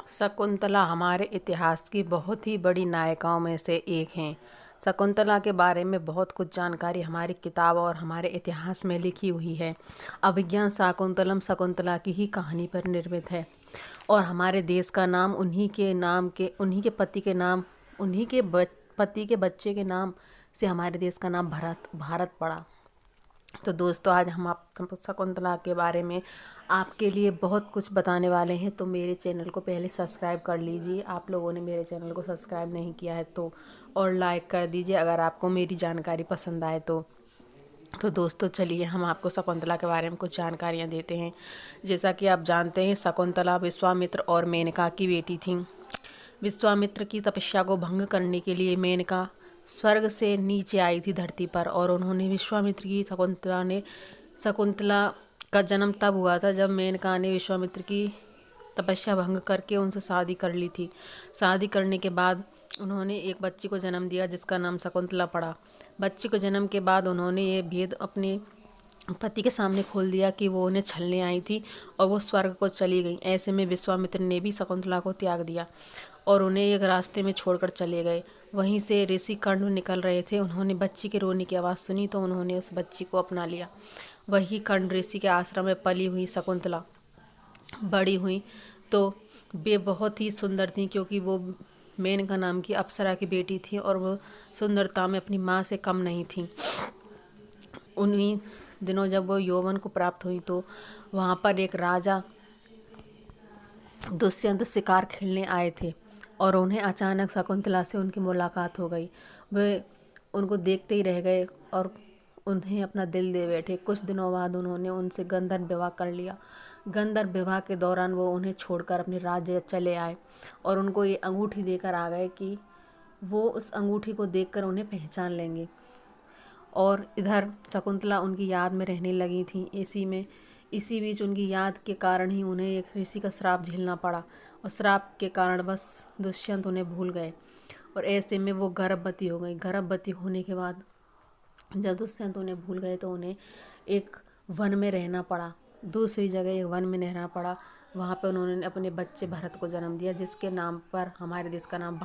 शकुंतला हमारे इतिहास की बहुत ही बड़ी नायिकाओं में से एक हैं। शकुंतला के बारे में बहुत कुछ जानकारी हमारी किताब और हमारे इतिहास में लिखी हुई है। अभिज्ञान शाकुंतलम शकुंतला की ही कहानी पर निर्मित है और हमारे देश का नाम उन्हीं के पति के नाम, पति के बच्चे के नाम से हमारे देश का नाम भारत पड़ा। तो दोस्तों, आज हम आप शकुंतला के बारे में आपके लिए बहुत कुछ बताने वाले हैं। तो मेरे चैनल को पहले सब्सक्राइब कर लीजिए। आप लोगों ने मेरे चैनल को सब्सक्राइब नहीं किया है तो, और लाइक कर दीजिए अगर आपको मेरी जानकारी पसंद आए तो दोस्तों, चलिए हम आपको शकुंतला के बारे में कुछ जानकारियाँ देते हैं। जैसा कि आप जानते हैं, शकुंतला विश्वामित्र और मेनका की बेटी थी। विश्वामित्र की तपस्या को भंग करने के लिए मेनका स्वर्ग से नीचे आई थी धरती पर, और उन्होंने विश्वामित्र की शकुंतला का जन्म तब हुआ था जब मेनका ने विश्वामित्र की तपस्या भंग करके उनसे शादी कर ली थी। शादी करने के बाद उन्होंने एक बच्ची को जन्म दिया जिसका नाम शकुंतला पड़ा। बच्ची को जन्म के बाद उन्होंने ये भेद अपने पति के सामने खोल दिया कि वो उन्हें छलने आई थी और वो स्वर्ग को चली गई। ऐसे में विश्वामित्र ने भी शकुंतला को त्याग दिया और उन्हें एक रास्ते में छोड़कर चले गए। वहीं से ऋषि कर्ण निकल रहे थे। उन्होंने बच्ची के रोने की आवाज़ सुनी तो उन्होंने उस बच्ची को अपना लिया। वही कर्ण ऋषि के आश्रम में पली हुई शकुंतला बड़ी हुई तो वे बहुत ही सुंदर थीं, क्योंकि वो मेनका नाम की अप्सरा की बेटी थी और वो सुंदरता में अपनी माँ से कम नहीं थी। उन्हीं दिनों जब वो यौवन को प्राप्त हुई तो वहाँ पर एक राजा दुष्यंत शिकार खेलने आए थे और उन्हें अचानक शकुंतला से उनकी मुलाकात हो गई। वे उनको देखते ही रह गए और उन्हें अपना दिल दे बैठे। कुछ दिनों बाद उन्होंने उनसे गंधर्व विवाह कर लिया। गंधर्व विवाह के दौरान वो उन्हें छोड़कर अपने राज्य चले आए और उनको ये अंगूठी देकर आ गए कि वो उस अंगूठी को देखकर उन्हें पहचान लेंगे। और इधर शकुंतला उनकी याद में रहने लगी थी। इसी बीच उनकी याद के कारण ही उन्हें एक ऋषि का श्राप झेलना पड़ा और श्राप के कारण बस दुष्यंत उन्हें भूल गए और ऐसे में वो गर्भवती हो गई। गर्भवती होने के बाद जब दुष्यंत उन्हें भूल गए तो उन्हें एक वन में रहना पड़ा। दूसरी जगह एक वन में रहना पड़ा। वहाँ पर उन्होंने अपने बच्चे भरत को जन्म दिया, जिसके नाम पर हमारे देश का नाम